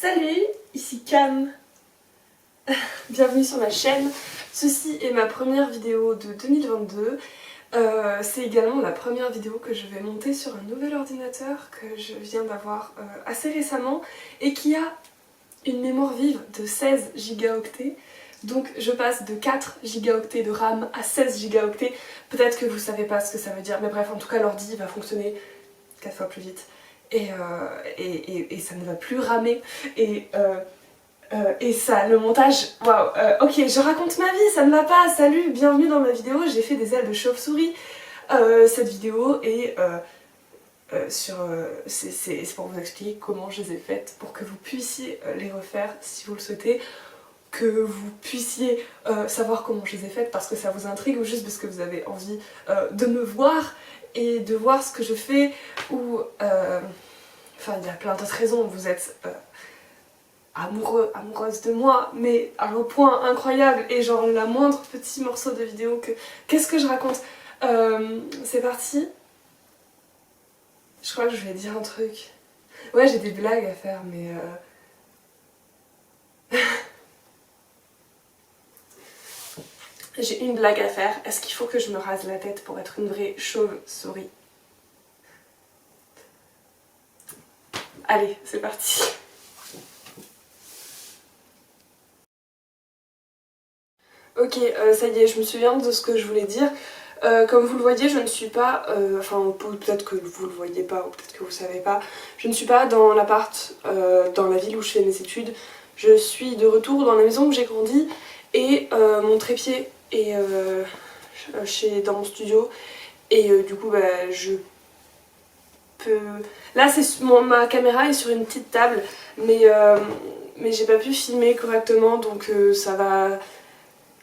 Salut, ici Cam. Bienvenue sur ma chaîne. Ceci est ma première vidéo de 2022. C'est également la première vidéo que je vais monter sur un nouvel ordinateur que je viens d'avoir assez récemment et qui a une mémoire vive de 16 gigaoctets. Donc je passe de 4 gigaoctets de RAM à 16 gigaoctets. Peut-être que vous savez pas ce que ça veut dire, mais bref, en tout cas l'ordi va fonctionner 4 fois plus vite. Et ça ne va plus ramer. Et ça, le montage, waouh, ok, je raconte ma vie, ça ne va pas, salut, bienvenue dans ma vidéo, j'ai fait des ailes de chauve-souris. Cette vidéo est c'est pour vous expliquer comment je les ai faites, pour que vous puissiez les refaire si vous le souhaitez, que vous puissiez savoir comment je les ai faites parce que ça vous intrigue ou juste parce que vous avez envie de me voir et de voir ce que je fais ou... Enfin, il y a plein d'autres raisons, vous êtes... amoureuse de moi, mais à un point incroyable, et genre la moindre petit morceau de vidéo que... Qu'est-ce que je raconte? C'est parti. Je crois que je vais dire un truc. Ouais, j'ai des blagues à faire, mais... J'ai une blague à faire. Est-ce qu'il faut que je me rase la tête pour être une vraie chauve-souris? Allez, c'est parti. Ok, ça y est, je me souviens de ce que je voulais dire. Comme vous le voyez, je ne suis pas, enfin peut-être que vous le voyez pas ou peut-être que vous savez pas, je ne suis pas dans l'appart, dans la ville où je fais mes études. Je suis de retour dans la maison où j'ai grandi et mon trépied est dans mon studio et du coup bah, je peux... Là ma caméra est sur une petite table mais j'ai pas pu filmer correctement donc ça va...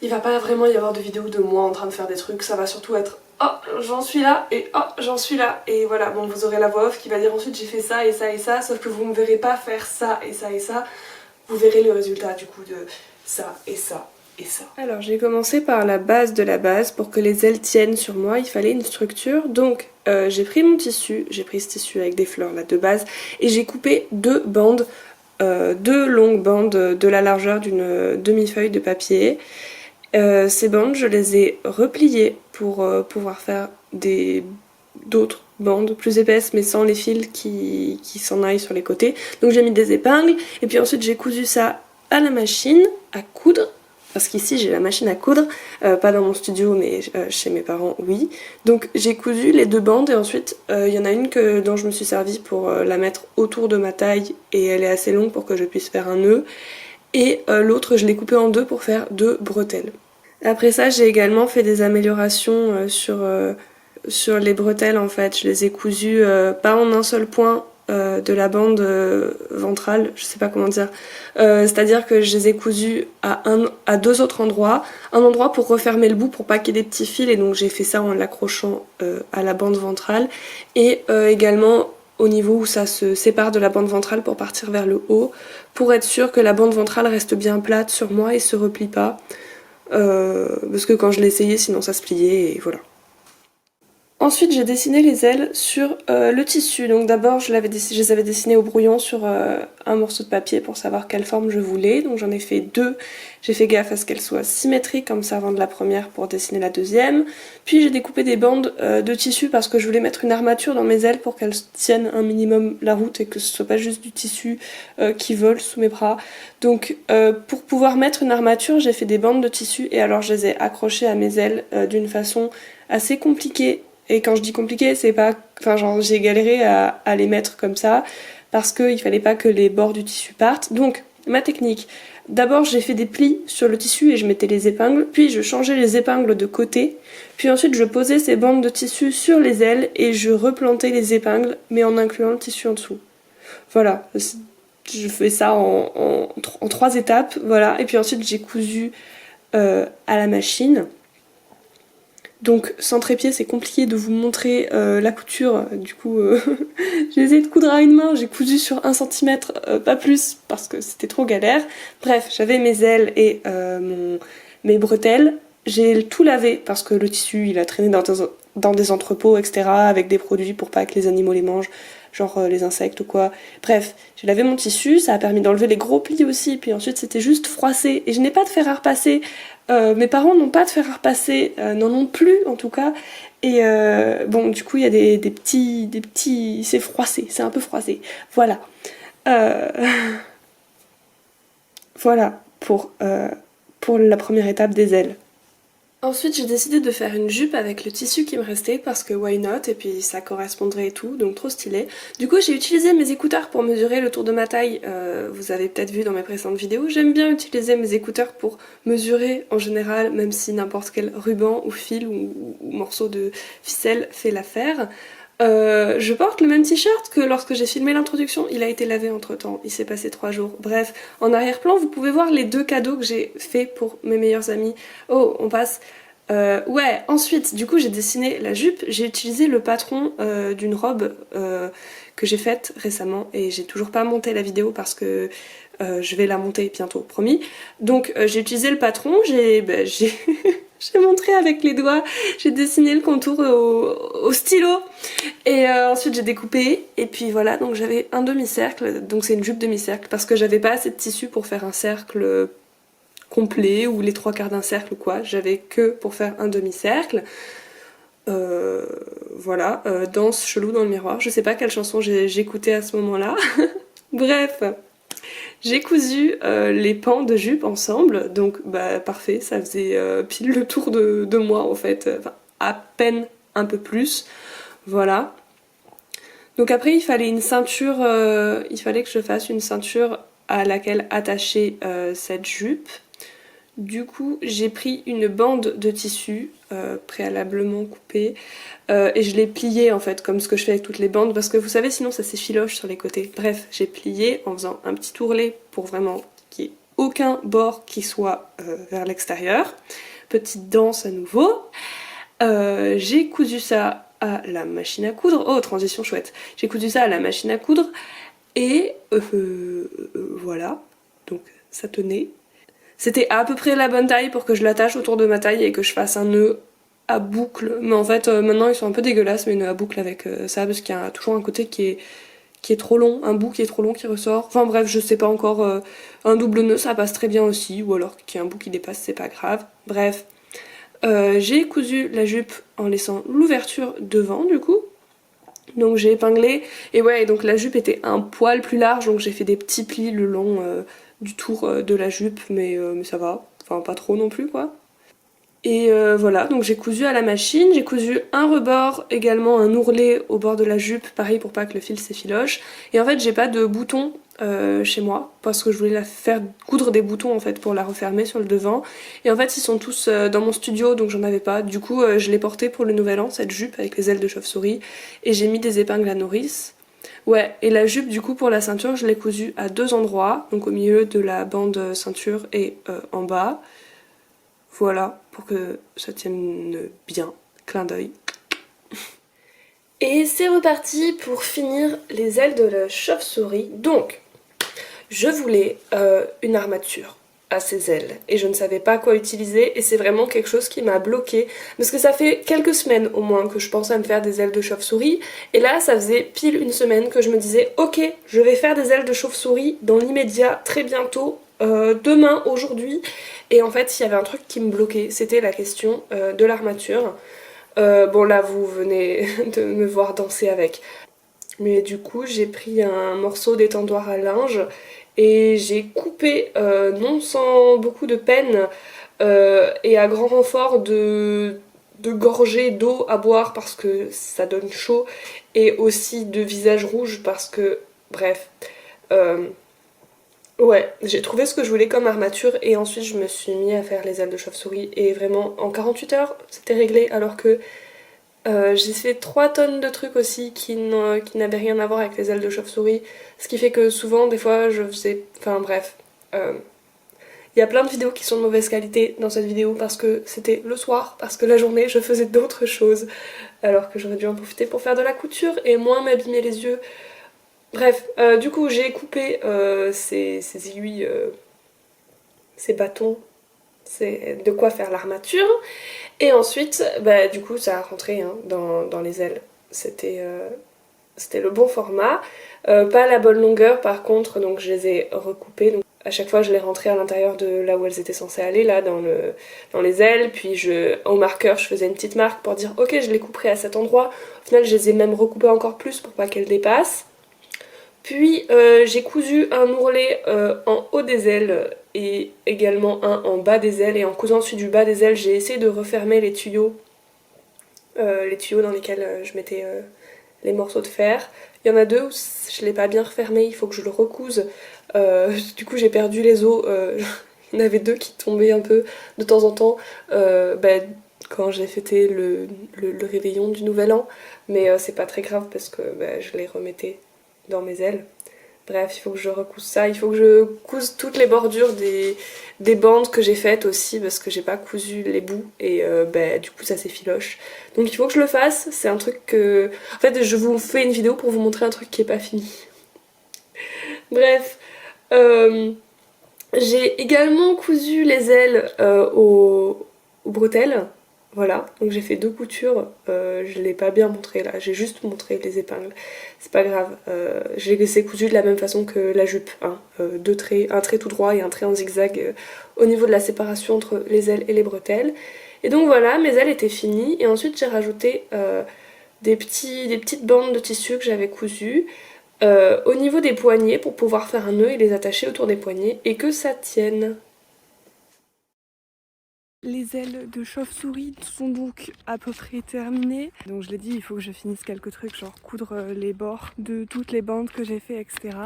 Il va pas vraiment y avoir de vidéo de moi en train de faire des trucs, ça va surtout être oh j'en suis là et oh j'en suis là et voilà, bon vous aurez la voix off qui va dire ensuite j'ai fait ça et ça et ça, sauf que vous me verrez pas faire ça et ça et ça, vous verrez le résultat du coup de ça et ça et ça. Alors j'ai commencé par la base de la base, pour que les ailes tiennent sur moi il fallait une structure, donc j'ai pris mon tissu, j'ai pris ce tissu avec des fleurs là de base et j'ai coupé deux bandes, deux longues bandes de la largeur d'une demi-feuille de papier. Ces bandes, je les ai repliées pour pouvoir faire d'autres bandes plus épaisses mais sans les fils qui s'en aillent sur les côtés. Donc j'ai mis des épingles et puis ensuite j'ai cousu ça à la machine à coudre. Parce qu'ici j'ai la machine à coudre, pas dans mon studio mais chez mes parents oui. Donc j'ai cousu les deux bandes et ensuite il y en a une dont je me suis servie pour la mettre autour de ma taille et elle est assez longue pour que je puisse faire un nœud. Et l'autre je l'ai coupée en deux pour faire deux bretelles. Après ça j'ai également fait des améliorations sur les bretelles en fait, je les ai cousues pas en un seul point de la bande ventrale, je sais pas comment dire, c'est-à-dire que je les ai cousues à deux autres endroits, un endroit pour refermer le bout pour pas qu'il y ait des petits fils et donc j'ai fait ça en l'accrochant à la bande ventrale et également au niveau où ça se sépare de la bande ventrale pour partir vers le haut, pour être sûr que la bande ventrale reste bien plate sur moi et se replie pas, parce que quand je l'ai essayé sinon ça se pliait et voilà. Ensuite j'ai dessiné les ailes sur le tissu, donc d'abord je les avais dessinées au brouillon sur un morceau de papier pour savoir quelle forme je voulais, donc j'en ai fait deux, j'ai fait gaffe à ce qu'elles soient symétriques comme ça avant de la première pour dessiner la deuxième, puis j'ai découpé des bandes de tissu parce que je voulais mettre une armature dans mes ailes pour qu'elles tiennent un minimum la route et que ce soit pas juste du tissu qui vole sous mes bras. Donc pour pouvoir mettre une armature j'ai fait des bandes de tissu et alors je les ai accrochées à mes ailes d'une façon assez compliquée. Et quand je dis compliqué, c'est pas... Enfin genre j'ai galéré à les mettre comme ça parce qu'il fallait pas que les bords du tissu partent. Donc ma technique, d'abord j'ai fait des plis sur le tissu et je mettais les épingles, puis je changeais les épingles de côté, puis ensuite je posais ces bandes de tissu sur les ailes et je replantais les épingles mais en incluant le tissu en dessous. Voilà, je fais ça en 3 étapes, voilà, et puis ensuite j'ai cousu à la machine. Donc sans trépied c'est compliqué de vous montrer la couture, du coup j'ai essayé de coudre à une main, j'ai cousu sur 1 cm, pas plus parce que c'était trop galère. Bref, j'avais mes ailes et mes bretelles, j'ai tout lavé parce que le tissu il a traîné dans des entrepôts etc. avec des produits pour pas que les animaux les mangent. genre les insectes ou quoi. Bref, j'ai lavé mon tissu, ça a permis d'enlever les gros plis aussi, puis ensuite c'était juste froissé. Et je n'ai pas de fer à repasser, mes parents n'ont pas de fer à repasser, n'en ont plus en tout cas. Et bon, du coup il y a des petits... c'est froissé, c'est un peu froissé. Voilà. Voilà pour la première étape des ailes. Ensuite, j'ai décidé de faire une jupe avec le tissu qui me restait parce que why not, et puis ça correspondrait et tout, donc trop stylé. Du coup, j'ai utilisé mes écouteurs pour mesurer le tour de ma taille. Vous avez peut-être vu dans mes précédentes vidéos, j'aime bien utiliser mes écouteurs pour mesurer en général, même si n'importe quel ruban ou fil ou morceau de ficelle fait l'affaire. Je porte le même t-shirt que lorsque j'ai filmé l'introduction, il a été lavé entre temps, il s'est passé 3 jours. Bref, en arrière-plan, vous pouvez voir les 2 cadeaux que j'ai fait pour mes meilleurs amis. Oh, on passe. Ouais, ensuite, du coup, j'ai dessiné la jupe, j'ai utilisé le patron d'une robe que j'ai faite récemment et j'ai toujours pas monté la vidéo parce que je vais la monter bientôt, promis. Donc, j'ai utilisé le patron, j'ai j'ai montré avec les doigts, j'ai dessiné le contour au stylo et ensuite j'ai découpé et puis voilà, donc j'avais un demi-cercle, donc c'est une jupe demi-cercle parce que j'avais pas assez de tissu pour faire un cercle complet ou les 3/4 d'un cercle ou quoi, j'avais que pour faire un demi-cercle. Voilà, danse chelou dans le miroir, je sais pas quelle chanson j'écoutais à ce moment-là. Bref, j'ai cousu les pans de jupe ensemble, donc bah parfait, ça faisait pile le tour de moi en fait, enfin à peine un peu plus, voilà. Donc après il fallait une ceinture, il fallait que je fasse une ceinture à laquelle attacher cette jupe. Du coup j'ai pris une bande de tissu préalablement coupée et je l'ai pliée en fait comme ce que je fais avec toutes les bandes parce que vous savez sinon ça s'effiloche sur les côtés. Bref, j'ai plié en faisant un petit ourlet pour vraiment qu'il n'y ait aucun bord qui soit vers l'extérieur. Petite danse à nouveau. J'ai cousu ça à la machine à coudre. Oh, transition chouette. J'ai cousu ça à la machine à coudre et voilà. Donc ça tenait. C'était à peu près la bonne taille pour que je l'attache autour de ma taille et que je fasse un nœud à boucle. Mais en fait, maintenant ils sont un peu dégueulasses, mes nœuds à boucle avec ça, parce qu'il y a toujours un côté qui est trop long, un bout qui est trop long qui ressort. Enfin bref, je sais pas encore. Un double nœud, ça passe très bien aussi, ou alors qu'il y a un bout qui dépasse, c'est pas grave. Bref, j'ai cousu la jupe en laissant l'ouverture devant, du coup. Donc j'ai épinglé, et ouais, donc la jupe était un poil plus large, donc j'ai fait des petits plis le long du tour de la jupe, mais ça va, enfin pas trop non plus quoi. Et voilà, donc j'ai cousu à la machine, j'ai cousu un rebord, également un ourlet au bord de la jupe, pareil pour pas que le fil s'effiloche. Et en fait j'ai pas de boutons chez moi, parce que je voulais la faire coudre des boutons en fait pour la refermer sur le devant. Et en fait ils sont tous dans mon studio, donc j'en avais pas. Du coup je l'ai portée pour le nouvel an, cette jupe avec les ailes de chauve-souris, et j'ai mis des épingles à nourrice. Ouais, et la jupe du coup pour la ceinture je l'ai cousue à 2 endroits, donc au milieu de la bande ceinture et en bas. Voilà, pour que ça tienne bien. Clin d'œil. Et c'est reparti pour finir les ailes de la chauve-souris. Donc, je voulais une armature à ces ailes et je ne savais pas quoi utiliser et c'est vraiment quelque chose qui m'a bloquée parce que ça fait quelques semaines au moins que je pensais à me faire des ailes de chauve-souris et là ça faisait pile une semaine que je me disais ok, je vais faire des ailes de chauve-souris dans l'immédiat très bientôt, demain, aujourd'hui, et en fait il y avait un truc qui me bloquait, c'était la question de l'armature. Bon là vous venez de me voir danser avec, mais du coup j'ai pris un morceau d'étendoir à linge et j'ai coupé, non sans beaucoup de peine et à grand renfort de gorgées d'eau à boire parce que ça donne chaud et aussi de visage rouge parce que, bref, ouais, j'ai trouvé ce que je voulais comme armature et ensuite je me suis mis à faire les ailes de chauve-souris et vraiment en 48 heures c'était réglé alors que j'ai fait 3 tonnes de trucs aussi qui n'avaient rien à voir avec les ailes de chauve-souris, ce qui fait que souvent des fois je faisais... Enfin bref, il y a plein de vidéos qui sont de mauvaise qualité dans cette vidéo parce que c'était le soir, parce que la journée je faisais d'autres choses alors que j'aurais dû en profiter pour faire de la couture et moins m'abîmer les yeux. Bref, du coup j'ai coupé ces aiguilles, ces bâtons, c'est de quoi faire l'armature. Et ensuite, bah, du coup, ça a rentré hein, dans les ailes. C'était c'était le bon format. Pas la bonne longueur par contre, donc je les ai recoupées. Donc à chaque fois je les rentrais à l'intérieur de là où elles étaient censées aller, là dans les ailes. Puis au marqueur je faisais une petite marque pour dire ok je les couperai à cet endroit. Au final je les ai même recoupées encore plus pour pas qu'elles dépassent. Puis j'ai cousu un ourlet en haut des ailes et également un en bas des ailes. Et en cousant celui du bas des ailes j'ai essayé de refermer les tuyaux dans lesquels je mettais les morceaux de fer. Il y en a deux où je ne l'ai pas bien refermé, il faut que je le recouse. Du coup j'ai perdu les os, il y en avait deux qui tombaient un peu de temps en temps quand j'ai fêté le réveillon du nouvel an. Mais c'est pas très grave parce que je les remettais dans mes ailes. Bref, il faut que je recouse ça, il faut que je couse toutes les bordures des bandes que j'ai faites aussi parce que j'ai pas cousu les bouts et du coup ça s'effiloche. Donc il faut que je le fasse, c'est un truc que... En fait je vous fais une vidéo pour vous montrer un truc qui est pas fini. Bref, j'ai également cousu les ailes aux bretelles. Voilà, donc j'ai fait 2 coutures, je l'ai pas bien montré là, j'ai juste montré les épingles, c'est pas grave. J'ai laissé cousu de la même façon que la jupe, hein. 2 traits, un trait tout droit et un trait en zigzag au niveau de la séparation entre les ailes et les bretelles. Et donc voilà, mes ailes étaient finies et ensuite j'ai rajouté des petites bandes de tissu que j'avais cousues au niveau des poignets pour pouvoir faire un nœud et les attacher autour des poignets et que ça tienne. Les ailes de chauve-souris sont donc à peu près terminées. Donc je l'ai dit, il faut que je finisse quelques trucs, genre coudre les bords de toutes les bandes que j'ai fait, etc.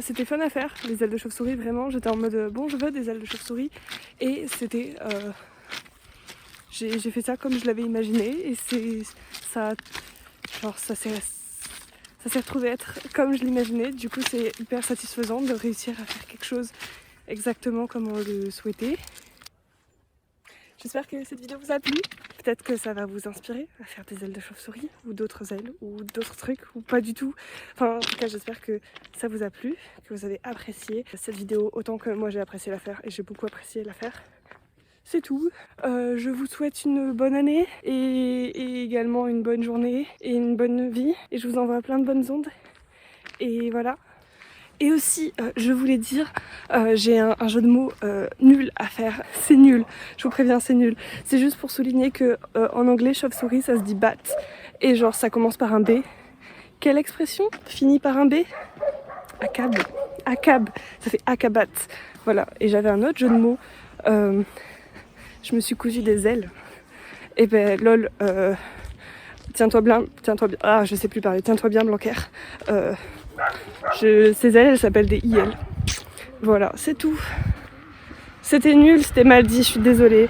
C'était fun à faire, les ailes de chauve-souris, vraiment. J'étais en mode, bon, je veux des ailes de chauve-souris. Et c'était... j'ai fait ça comme je l'avais imaginé. Et ça s'est retrouvé être comme je l'imaginais. Du coup, c'est hyper satisfaisant de réussir à faire quelque chose exactement comme on le souhaitait. J'espère que cette vidéo vous a plu. Peut-être que ça va vous inspirer à faire des ailes de chauve-souris ou d'autres ailes ou d'autres trucs ou pas du tout. Enfin, en tout cas, j'espère que ça vous a plu, que vous avez apprécié cette vidéo autant que moi j'ai apprécié la faire et j'ai beaucoup apprécié la faire. C'est tout. Je vous souhaite une bonne année et également une bonne journée et une bonne vie. Et je vous envoie plein de bonnes ondes. Et voilà. Et aussi, je voulais dire, j'ai un jeu de mots nul à faire. C'est nul, je vous préviens, c'est nul. C'est juste pour souligner que en anglais, chauve-souris, ça se dit bat. Et genre, ça commence par un B. Quelle expression finit par un B? Acab. Acab, ça fait acabat. Voilà, et j'avais un autre jeu de mots. Je me suis cousu des ailes. Et ben, lol, tiens-toi bien, ah, je sais plus parler, tiens-toi bien, Blanquer. Ces ailes, elles s'appellent des IL. Voilà, c'est tout. C'était nul, c'était mal dit, je suis désolée.